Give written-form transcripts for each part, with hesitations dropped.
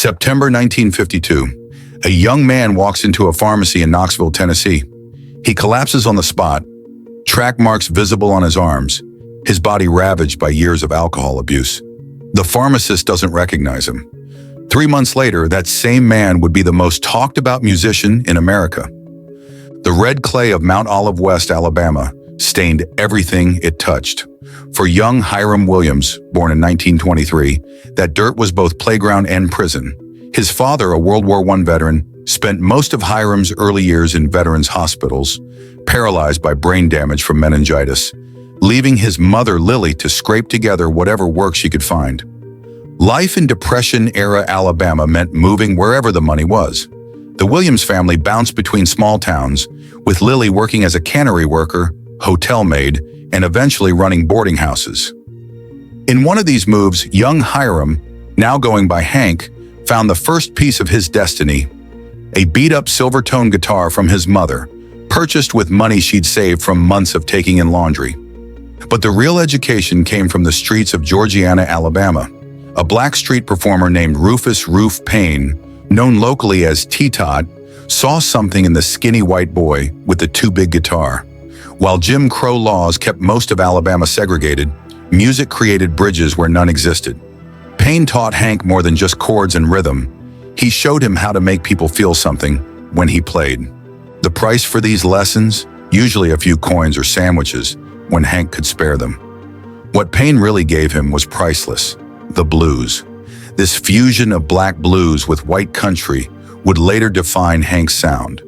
September 1952. A young man walks into a pharmacy in Knoxville, Tennessee. He collapses on the spot, track marks visible on his arms, his body ravaged by years of alcohol abuse. The pharmacist doesn't recognize him. 3 months later, that same man would be the most talked about musician in America. The red clay of Mount Olive West, Alabama, stained everything it touched. For young Hiram Williams, born in 1923, that dirt was both playground and prison. His father, a World War I veteran, spent most of Hiram's early years in veterans' hospitals, paralyzed by brain damage from meningitis, leaving his mother, Lillie, to scrape together whatever work she could find. Life in Depression-era Alabama meant moving wherever the money was. The Williams family bounced between small towns, with Lillie working as a cannery worker, hotel maid, and eventually running boarding houses. In one of these moves, young Hiram, now going by Hank, found the first piece of his destiny, a beat-up Silvertone guitar from his mother, purchased with money she'd saved from months of taking in laundry. But the real education came from the streets of Georgiana, Alabama. A black street performer named Rufus "Roof" Payne, known locally as T-Tot, saw something in the skinny white boy with the too big guitar. While Jim Crow laws kept most of Alabama segregated, music created bridges where none existed. Payne taught Hank more than just chords and rhythm. He showed him how to make people feel something when he played. The price for these lessons? Usually a few coins or sandwiches, when Hank could spare them. What Payne really gave him was priceless: the blues. This fusion of black blues with white country would later define Hank's sound,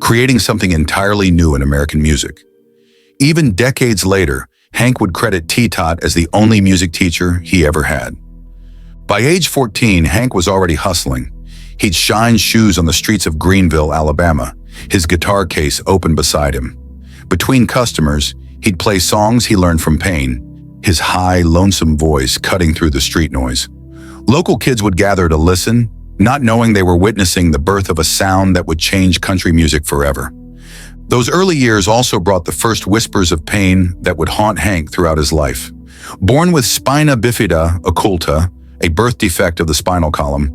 creating something entirely new in American music. Even decades later, Hank would credit T-Tot as the only music teacher he ever had. By age 14, Hank was already hustling. He'd shine shoes on the streets of Greenville, Alabama, his guitar case open beside him. Between customers, he'd play songs he learned from Payne, his high, lonesome voice cutting through the street noise. Local kids would gather to listen, not knowing they were witnessing the birth of a sound that would change country music forever. Those early years also brought the first whispers of pain that would haunt Hank throughout his life. Born with spina bifida occulta, a birth defect of the spinal column,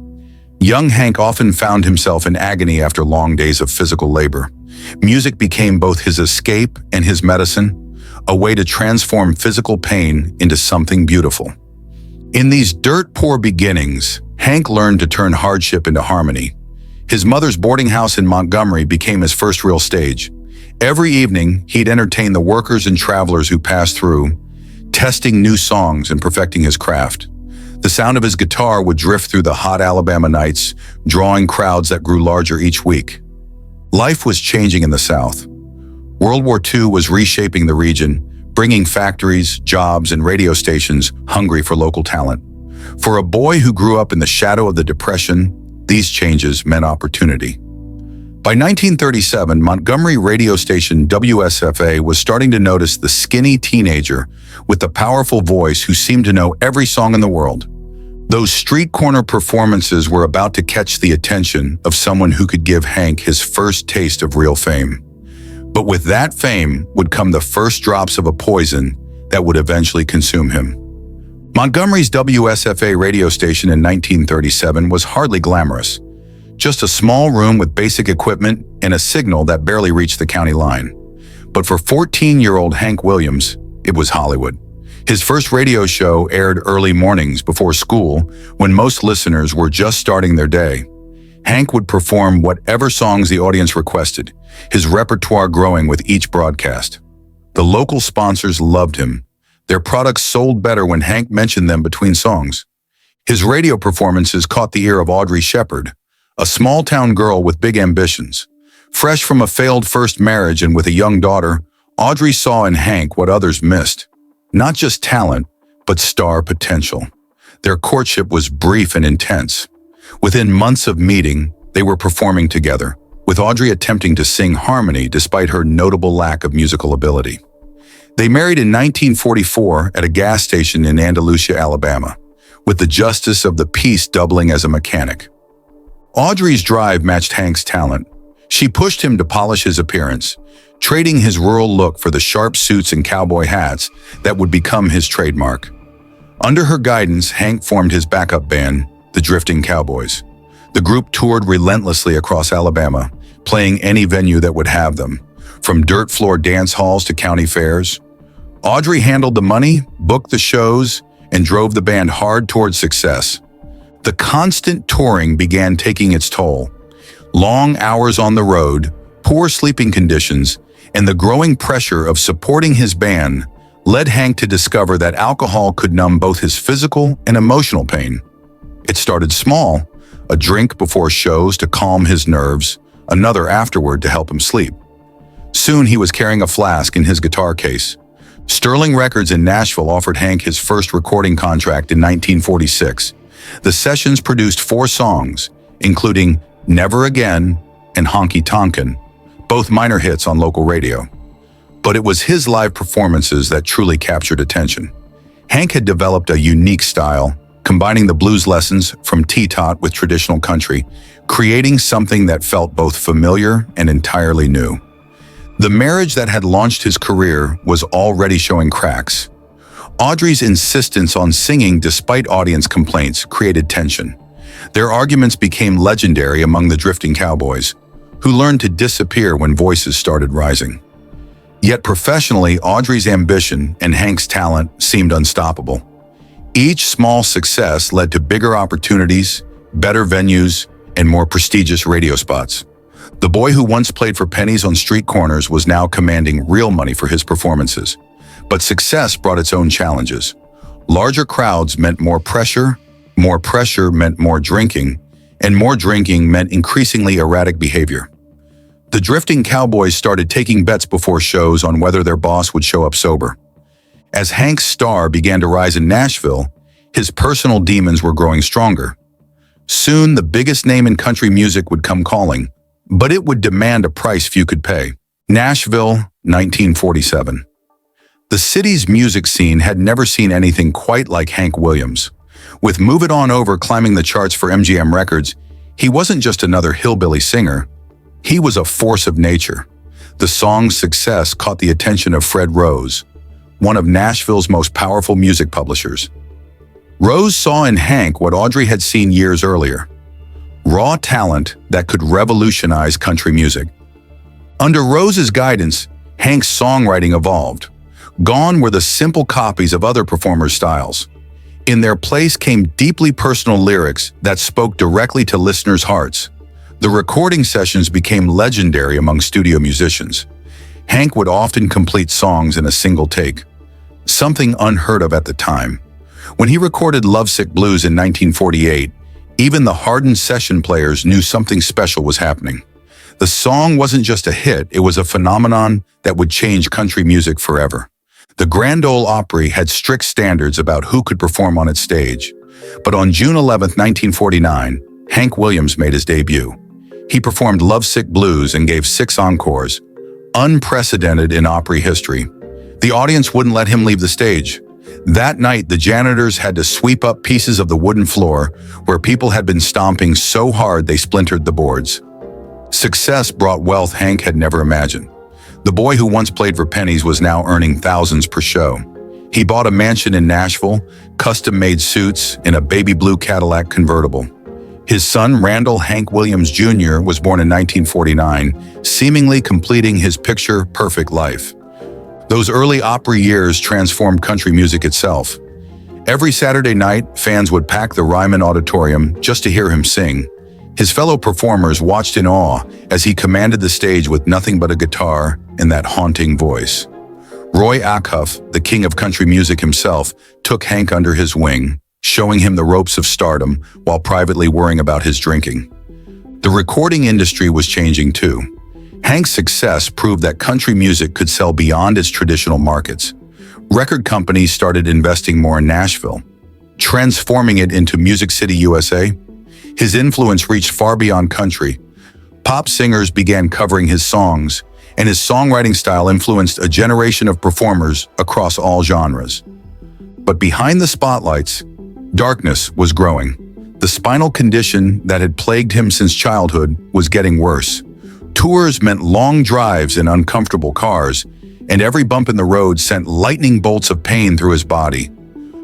young Hank often found himself in agony after long days of physical labor. Music became both his escape and his medicine, a way to transform physical pain into something beautiful. In these dirt-poor beginnings, Hank learned to turn hardship into harmony. His mother's boarding house in Montgomery became his first real stage. Every evening, he'd entertain the workers and travelers who passed through, testing new songs and perfecting his craft. The sound of his guitar would drift through the hot Alabama nights, drawing crowds that grew larger each week. Life was changing in the South. World War II was reshaping the region, bringing factories, jobs, and radio stations hungry for local talent. For a boy who grew up in the shadow of the Depression, these changes meant opportunity. By 1937, Montgomery radio station WSFA was starting to notice the skinny teenager with the powerful voice who seemed to know every song in the world. Those street corner performances were about to catch the attention of someone who could give Hank his first taste of real fame. But with that fame would come the first drops of a poison that would eventually consume him. Montgomery's WSFA radio station in 1937 was hardly glamorous. Just a small room with basic equipment and a signal that barely reached the county line. But for 14-year-old Hank Williams, it was Hollywood. His first radio show aired early mornings before school when most listeners were just starting their day. Hank would perform whatever songs the audience requested, his repertoire growing with each broadcast. The local sponsors loved him. Their products sold better when Hank mentioned them between songs. His radio performances caught the ear of Audrey Shepard, a small-town girl with big ambitions. Fresh from a failed first marriage and with a young daughter, Audrey saw in Hank what others missed. Not just talent, but star potential. Their courtship was brief and intense. Within months of meeting, they were performing together, with Audrey attempting to sing harmony despite her notable lack of musical ability. They married in 1944 at a gas station in Andalusia, Alabama, with the justice of the peace doubling as a mechanic. Audrey's drive matched Hank's talent. She pushed him to polish his appearance, trading his rural look for the sharp suits and cowboy hats that would become his trademark. Under her guidance, Hank formed his backup band, the Drifting Cowboys. The group toured relentlessly across Alabama, playing any venue that would have them, from dirt floor dance halls to county fairs. Audrey handled the money, booked the shows, and drove the band hard towards success. The constant touring began taking its toll. Long hours on the road, poor sleeping conditions, and the growing pressure of supporting his band led Hank to discover that alcohol could numb both his physical and emotional pain. It started small, a drink before shows to calm his nerves, another afterward to help him sleep. Soon he was carrying a flask in his guitar case. Sterling Records in Nashville offered Hank his first recording contract in 1946. The sessions produced 4 songs, including Never Again and Honky Tonkin', both minor hits on local radio. But it was his live performances that truly captured attention. Hank had developed a unique style, combining the blues lessons from T-Tot with traditional country, creating something that felt both familiar and entirely new. The marriage that had launched his career was already showing cracks. Audrey's insistence on singing despite audience complaints created tension. Their arguments became legendary among the Drifting Cowboys, who learned to disappear when voices started rising. Yet professionally, Audrey's ambition and Hank's talent seemed unstoppable. Each small success led to bigger opportunities, better venues, and more prestigious radio spots. The boy who once played for pennies on street corners was now commanding real money for his performances. But success brought its own challenges. Larger crowds meant more pressure meant more drinking, and more drinking meant increasingly erratic behavior. The Drifting Cowboys started taking bets before shows on whether their boss would show up sober. As Hank's star began to rise in Nashville, his personal demons were growing stronger. Soon, the biggest name in country music would come calling, but it would demand a price few could pay. Nashville, 1947. The city's music scene had never seen anything quite like Hank Williams. With Move It On Over climbing the charts for MGM Records, he wasn't just another hillbilly singer. He was a force of nature. The song's success caught the attention of Fred Rose, one of Nashville's most powerful music publishers. Rose saw in Hank what Audrey had seen years earlier: raw talent that could revolutionize country music. Under Rose's guidance, Hank's songwriting evolved. Gone were the simple copies of other performers' styles. In their place came deeply personal lyrics that spoke directly to listeners' hearts. The recording sessions became legendary among studio musicians. Hank would often complete songs in a single take, something unheard of at the time. When he recorded Lovesick Blues in 1948, even the hardened session players knew something special was happening. The song wasn't just a hit, it was a phenomenon that would change country music forever. The Grand Ole Opry had strict standards about who could perform on its stage. But on June 11, 1949, Hank Williams made his debut. He performed Lovesick Blues and gave 6 encores, unprecedented in Opry history. The audience wouldn't let him leave the stage. That night, the janitors had to sweep up pieces of the wooden floor where people had been stomping so hard they splintered the boards. Success brought wealth Hank had never imagined. The boy who once played for pennies was now earning thousands per show. He bought a mansion in Nashville, custom-made suits, and a baby blue Cadillac convertible. His son, Randall Hank Williams Jr., was born in 1949, seemingly completing his picture-perfect life. Those early Opry years transformed country music itself. Every Saturday night, fans would pack the Ryman Auditorium just to hear him sing. His fellow performers watched in awe as he commanded the stage with nothing but a guitar and that haunting voice. Roy Acuff, the king of country music himself, took Hank under his wing, showing him the ropes of stardom while privately worrying about his drinking. The recording industry was changing too. Hank's success proved that country music could sell beyond its traditional markets. Record companies started investing more in Nashville, transforming it into Music City, USA. His influence reached far beyond country. Pop singers began covering his songs, and his songwriting style influenced a generation of performers across all genres. But behind the spotlights, darkness was growing. The spinal condition that had plagued him since childhood was getting worse. Tours meant long drives in uncomfortable cars, and every bump in the road sent lightning bolts of pain through his body.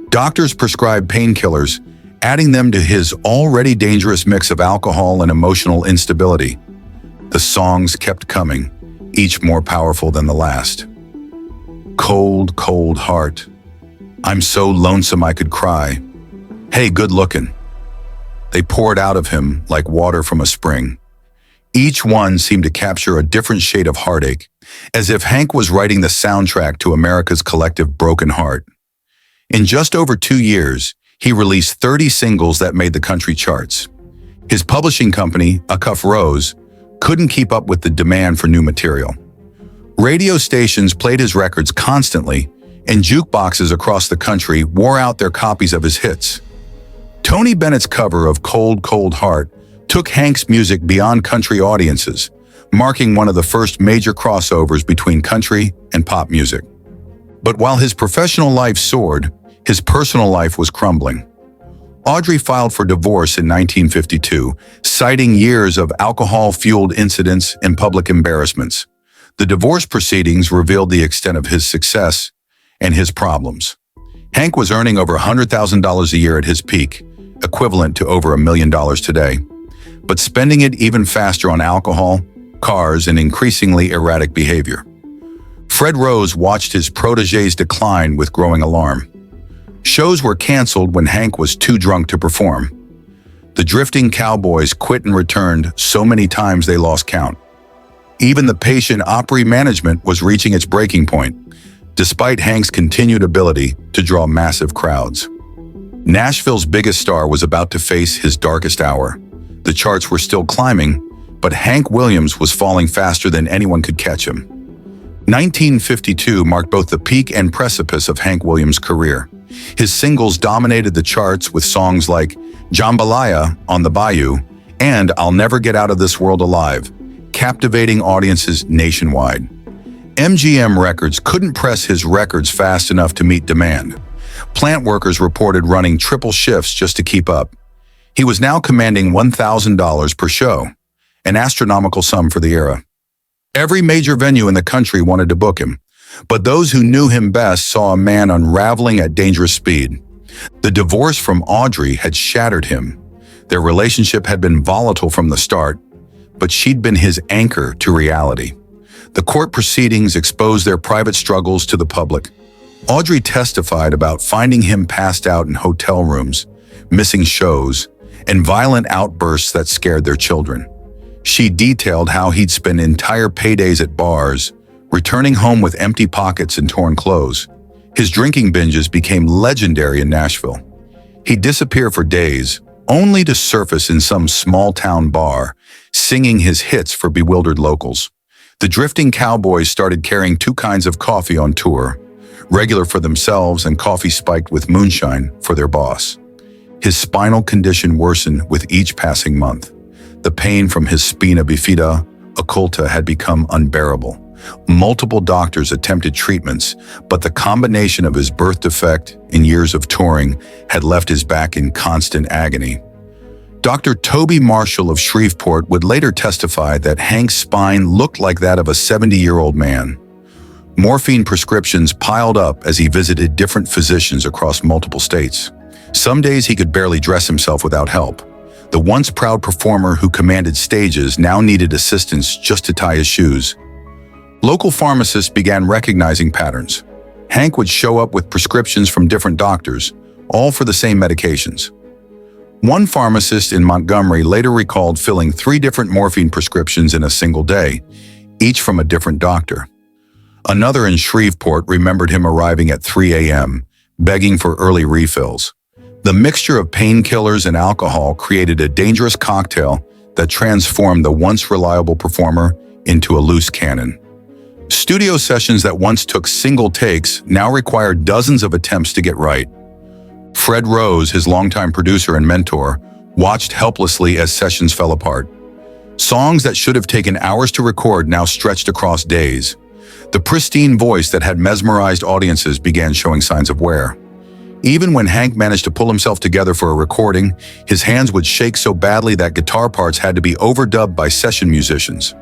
Doctors prescribed painkillers, adding them to his already dangerous mix of alcohol and emotional instability. The songs kept coming, each more powerful than the last. Cold, cold heart. I'm so lonesome I could cry. Hey, good looking. They poured out of him like water from a spring. Each one seemed to capture a different shade of heartache, as if Hank was writing the soundtrack to America's collective broken heart. In just over 2 years, he released 30 singles that made the country charts. His publishing company, A Cuff Rose, couldn't keep up with the demand for new material. Radio stations played his records constantly, and jukeboxes across the country wore out their copies of his hits. Tony Bennett's cover of Cold, Cold Heart took Hank's music beyond country audiences, marking one of the first major crossovers between country and pop music. But while his professional life soared, his personal life was crumbling. Audrey filed for divorce in 1952, citing years of alcohol-fueled incidents and public embarrassments. The divorce proceedings revealed the extent of his success and his problems. Hank was earning over $100,000 a year at his peak, equivalent to over $1 million today, but spending it even faster on alcohol, cars, and increasingly erratic behavior. Fred Rose watched his protégé's decline with growing alarm. Shows were canceled when Hank was too drunk to perform. The Drifting Cowboys quit and returned so many times they lost count. Even the patient Opry management was reaching its breaking point, despite Hank's continued ability to draw massive crowds. Nashville's biggest star was about to face his darkest hour. The charts were still climbing, but Hank Williams was falling faster than anyone could catch him. 1952 marked both the peak and precipice of Hank Williams' career. His singles dominated the charts with songs like Jambalaya on the Bayou and I'll Never Get Out of This World Alive, captivating audiences nationwide. MGM Records couldn't press his records fast enough to meet demand. Plant workers reported running triple shifts just to keep up. He was now commanding $1,000 per show, an astronomical sum for the era. Every major venue in the country wanted to book him, but those who knew him best saw a man unraveling at dangerous speed. The divorce from Audrey had shattered him. Their relationship had been volatile from the start, but she'd been his anchor to reality. The court proceedings exposed their private struggles to the public. Audrey testified about finding him passed out in hotel rooms, missing shows, and violent outbursts that scared their children. She detailed how he'd spend entire paydays at bars, returning home with empty pockets and torn clothes. His drinking binges became legendary in Nashville. He'd disappear for days, only to surface in some small-town bar, singing his hits for bewildered locals. The Drifting Cowboys started carrying 2 kinds of coffee on tour, regular for themselves and coffee spiked with moonshine for their boss. His spinal condition worsened with each passing month. The pain from his spina bifida occulta had become unbearable. Multiple doctors attempted treatments, but the combination of his birth defect and years of touring had left his back in constant agony. Dr. Toby Marshall of Shreveport would later testify that Hank's spine looked like that of a 70-year-old man. Morphine prescriptions piled up as he visited different physicians across multiple states. Some days he could barely dress himself without help. The once proud performer who commanded stages now needed assistance just to tie his shoes. Local pharmacists began recognizing patterns. Hank would show up with prescriptions from different doctors, all for the same medications. One pharmacist in Montgomery later recalled filling 3 different morphine prescriptions in a single day, each from a different doctor. Another in Shreveport remembered him arriving at 3 a.m., begging for early refills. The mixture of painkillers and alcohol created a dangerous cocktail that transformed the once reliable performer into a loose cannon. Studio sessions that once took single takes now required dozens of attempts to get right. Fred Rose, his longtime producer and mentor, watched helplessly as sessions fell apart. Songs that should have taken hours to record now stretched across days. The pristine voice that had mesmerized audiences began showing signs of wear. Even when Hank managed to pull himself together for a recording, his hands would shake so badly that guitar parts had to be overdubbed by session musicians.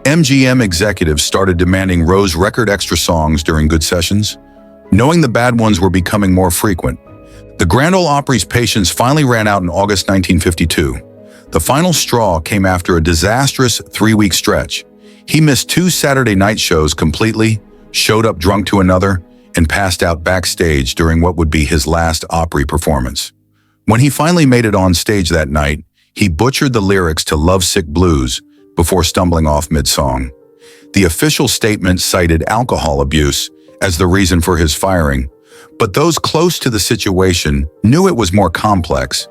MGM executives started demanding Rose record extra songs during good sessions. Knowing the bad ones were becoming more frequent, The Grand Ole Opry's patience finally ran out in August 1952. The final straw came after a disastrous 3-week stretch. He missed 2 Saturday night shows completely, showed up drunk to another, and passed out backstage during what would be his last Opry performance. When he finally made it on stage that night, he butchered the lyrics to Lovesick Blues before stumbling off mid-song. The official statement cited alcohol abuse as the reason for his firing, but those close to the situation knew it was more complex.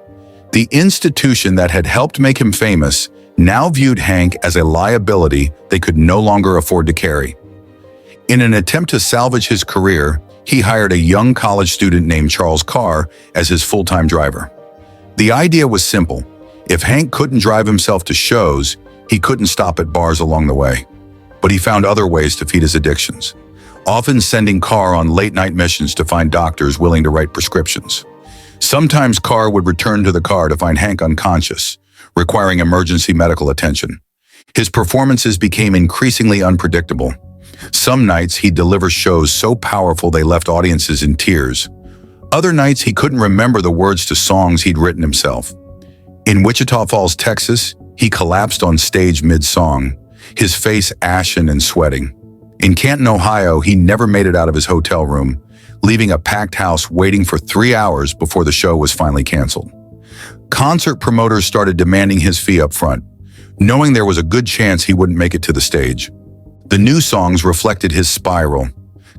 The institution that had helped make him famous now viewed Hank as a liability they could no longer afford to carry. In an attempt to salvage his career, he hired a young college student named Charles Carr as his full-time driver. The idea was simple. If Hank couldn't drive himself to shows, he couldn't stop at bars along the way. But he found other ways to feed his addictions, often sending Carr on late-night missions to find doctors willing to write prescriptions. Sometimes Carr would return to the car to find Hank unconscious, requiring emergency medical attention. His performances became increasingly unpredictable. Some nights he'd deliver shows so powerful they left audiences in tears. Other nights he couldn't remember the words to songs he'd written himself. In Wichita Falls, Texas, he collapsed on stage mid-song, his face ashen and sweating. In Canton, Ohio, he never made it out of his hotel room, leaving a packed house waiting for 3 hours before the show was finally canceled. Concert promoters started demanding his fee up front, knowing there was a good chance he wouldn't make it to the stage. The new songs reflected his spiral.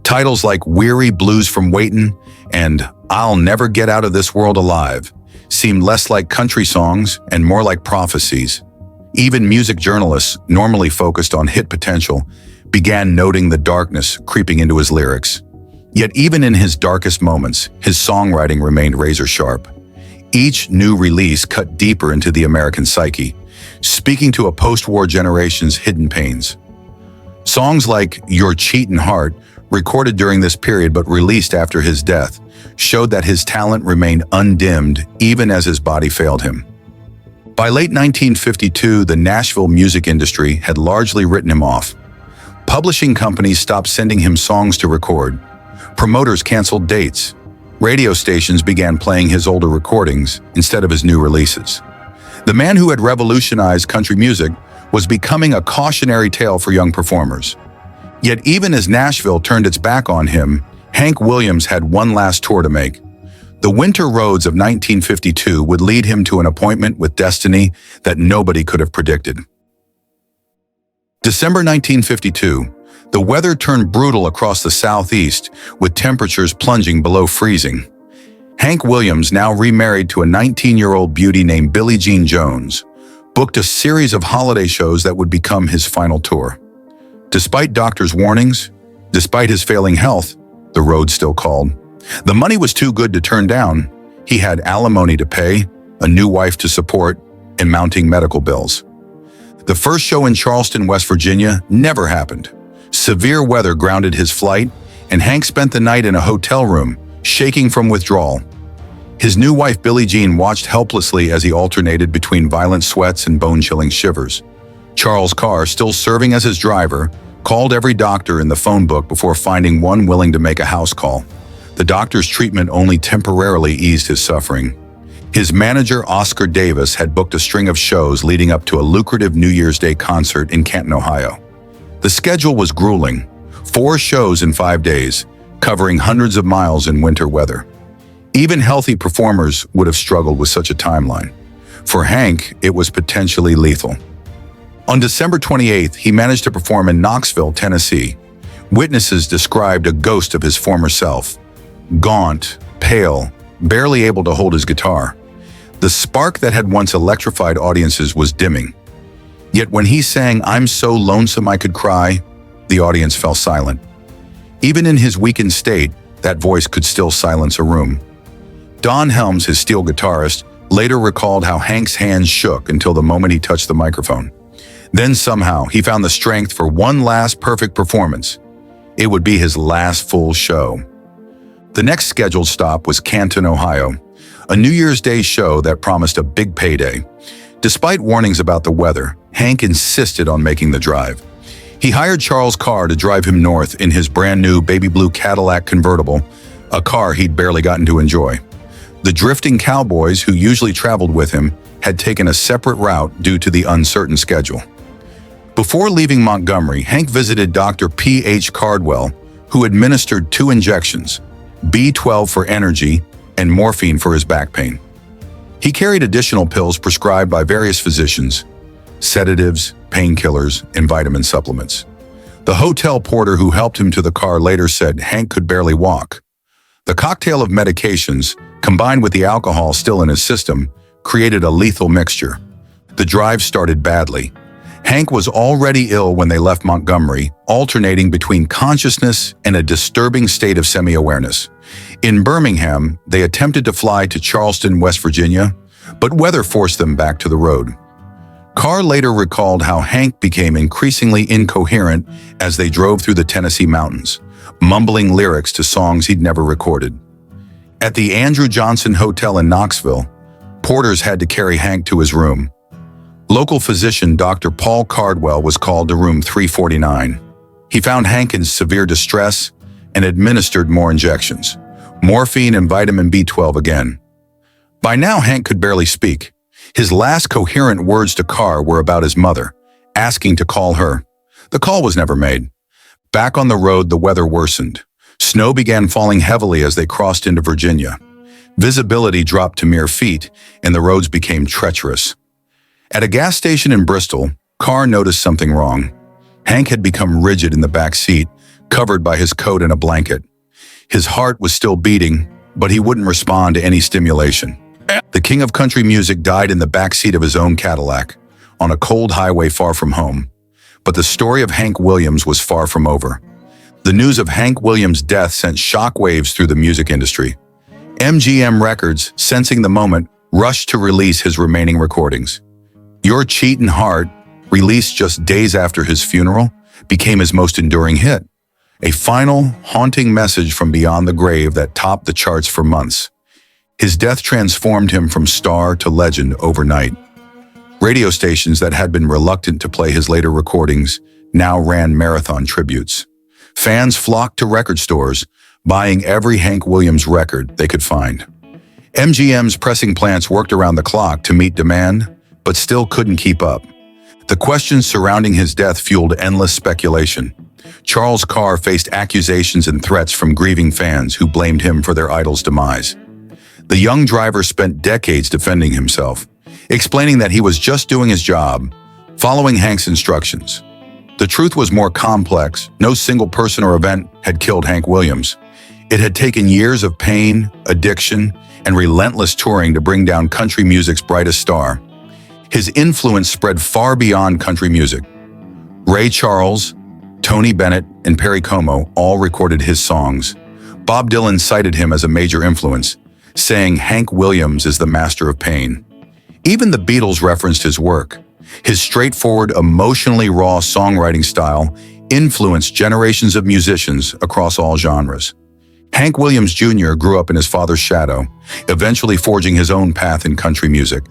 Titles like Weary Blues from Waitin' and I'll Never Get Out of This World Alive seemed less like country songs and more like prophecies. Even music journalists, normally focused on hit potential, began noting the darkness creeping into his lyrics. Yet even in his darkest moments, his songwriting remained razor-sharp. Each new release cut deeper into the American psyche, speaking to a post-war generation's hidden pains. Songs like Your Cheatin' Heart, recorded during this period but released after his death, showed that his talent remained undimmed even as his body failed him. By late 1952, the Nashville music industry had largely written him off. Publishing companies stopped sending him songs to record. Promoters canceled dates. Radio stations began playing his older recordings instead of his new releases. The man who had revolutionized country music was becoming a cautionary tale for young performers. Yet even as Nashville turned its back on him, Hank Williams had one last tour to make. The winter roads of 1952 would lead him to an appointment with destiny that nobody could have predicted. December 1952, the weather turned brutal across the southeast, with temperatures plunging below freezing. Hank Williams, now remarried to a 19-year-old beauty named Billie Jean Jones, booked a series of holiday shows that would become his final tour. Despite doctors' warnings, despite his failing health, the road still called. The money was too good to turn down. He had alimony to pay, a new wife to support, and mounting medical bills. The first show in Charleston, West Virginia, never happened. Severe weather grounded his flight, and Hank spent the night in a hotel room, shaking from withdrawal. His new wife, Billie Jean, watched helplessly as he alternated between violent sweats and bone-chilling shivers. Charles Carr, still serving as his driver, called every doctor in the phone book before finding one willing to make a house call. The doctor's treatment only temporarily eased his suffering. His manager, Oscar Davis, had booked a string of shows leading up to a lucrative New Year's Day concert in Canton, Ohio. The schedule was grueling, 4 shows in 5 days, covering hundreds of miles in winter weather. Even healthy performers would have struggled with such a timeline. For Hank, it was potentially lethal. On December 28th, he managed to perform in Knoxville, Tennessee. Witnesses described a ghost of his former self. Gaunt, pale, barely able to hold his guitar. The spark that had once electrified audiences was dimming. Yet when he sang "I'm so lonesome I could cry," the audience fell silent. Even in his weakened state, that voice could still silence a room. Don Helms, his steel guitarist, later recalled how Hank's hands shook until the moment he touched the microphone. Then somehow he found the strength for one last perfect performance. It would be his last full show. The next scheduled stop was Canton, Ohio, a New Year's Day show that promised a big payday. Despite warnings about the weather, Hank insisted on making the drive. He hired Charles Carr to drive him north in his brand new baby blue Cadillac convertible, a car he'd barely gotten to enjoy. The Drifting Cowboys, who usually traveled with him, had taken a separate route due to the uncertain schedule. Before leaving Montgomery, Hank visited Dr. P.H. Cardwell, who administered 2 injections, B12 for energy and morphine for his back pain. He carried additional pills prescribed by various physicians, sedatives, painkillers, and vitamin supplements. The hotel porter who helped him to the car later said Hank could barely walk. The cocktail of medications, combined with the alcohol still in his system, created a lethal mixture. The drive started badly. Hank was already ill when they left Montgomery, alternating between consciousness and a disturbing state of semi-awareness. In Birmingham, they attempted to fly to Charleston, West Virginia, but weather forced them back to the road. Carr later recalled how Hank became increasingly incoherent as they drove through the Tennessee mountains, mumbling lyrics to songs he'd never recorded. At the Andrew Johnson Hotel in Knoxville, porters had to carry Hank to his room. Local physician Dr. Paul Cardwell was called to room 349. He found Hank in severe distress and administered more injections, morphine and vitamin B12 again. By now, Hank could barely speak. His last coherent words to Carr were about his mother, asking to call her. The call was never made. Back on the road, the weather worsened. Snow began falling heavily as they crossed into Virginia. Visibility dropped to mere feet, and the roads became treacherous. At a gas station in Bristol, Carr noticed something wrong. Hank had become rigid in the back seat, covered by his coat and a blanket. His heart was still beating, but he wouldn't respond to any stimulation. The king of country music died in the back seat of his own Cadillac, on a cold highway far from home. But the story of Hank Williams was far from over. The news of Hank Williams' death sent shockwaves through the music industry. MGM Records, sensing the moment, rushed to release his remaining recordings. Your Cheatin' Heart, released just days after his funeral, became his most enduring hit. A final, haunting message from beyond the grave that topped the charts for months. His death transformed him from star to legend overnight. Radio stations that had been reluctant to play his later recordings now ran marathon tributes. Fans flocked to record stores, buying every Hank Williams record they could find. MGM's pressing plants worked around the clock to meet demand, but still couldn't keep up. The questions surrounding his death fueled endless speculation. Charles Carr faced accusations and threats from grieving fans who blamed him for their idol's demise. The young driver spent decades defending himself, explaining that he was just doing his job, following Hank's instructions. The truth was more complex. No single person or event had killed Hank Williams. It had taken years of pain, addiction, and relentless touring to bring down country music's brightest star. His influence spread far beyond country music. Ray Charles, Tony Bennett, and Perry Como all recorded his songs. Bob Dylan cited him as a major influence, saying Hank Williams is the master of pain. Even the Beatles referenced his work. His straightforward, emotionally raw songwriting style influenced generations of musicians across all genres. Hank Williams Jr. grew up in his father's shadow, eventually forging his own path in country music.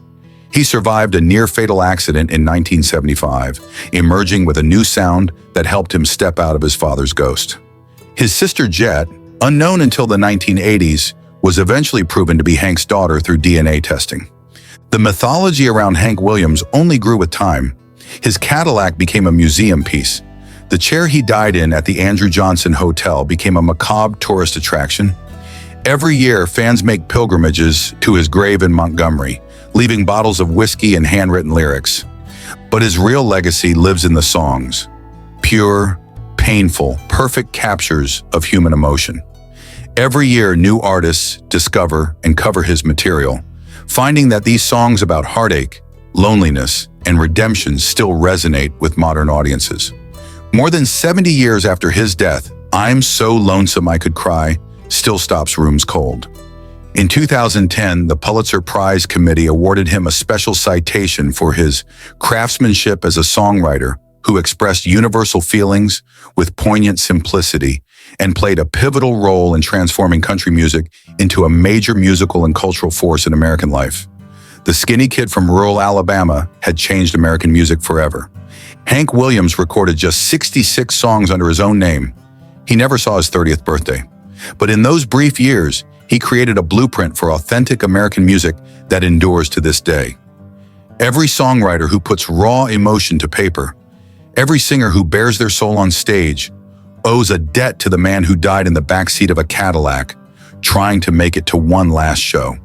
He survived a near-fatal accident in 1975, emerging with a new sound that helped him step out of his father's ghost. His sister Jet, unknown until the 1980s, was eventually proven to be Hank's daughter through DNA testing. The mythology around Hank Williams only grew with time. His Cadillac became a museum piece. The chair he died in at the Andrew Johnson Hotel became a macabre tourist attraction. Every year, fans make pilgrimages to his grave in Montgomery, leaving bottles of whiskey and handwritten lyrics. But his real legacy lives in the songs. Pure, painful, perfect captures of human emotion. Every year, new artists discover and cover his material, finding that these songs about heartache, loneliness, and redemption still resonate with modern audiences. More than 70 years after his death, I'm So Lonesome I Could Cry still stops rooms cold. In 2010, the Pulitzer Prize Committee awarded him a special citation for his craftsmanship as a songwriter who expressed universal feelings with poignant simplicity and played a pivotal role in transforming country music into a major musical and cultural force in American life. The skinny kid from rural Alabama had changed American music forever. Hank Williams recorded just 66 songs under his own name. He never saw his 30th birthday. But in those brief years, He created a blueprint for authentic American music that endures to this day. Every songwriter who puts raw emotion to paper, every singer who bears their soul on stage, owes a debt to the man who died in the backseat of a Cadillac, trying to make it to one last show.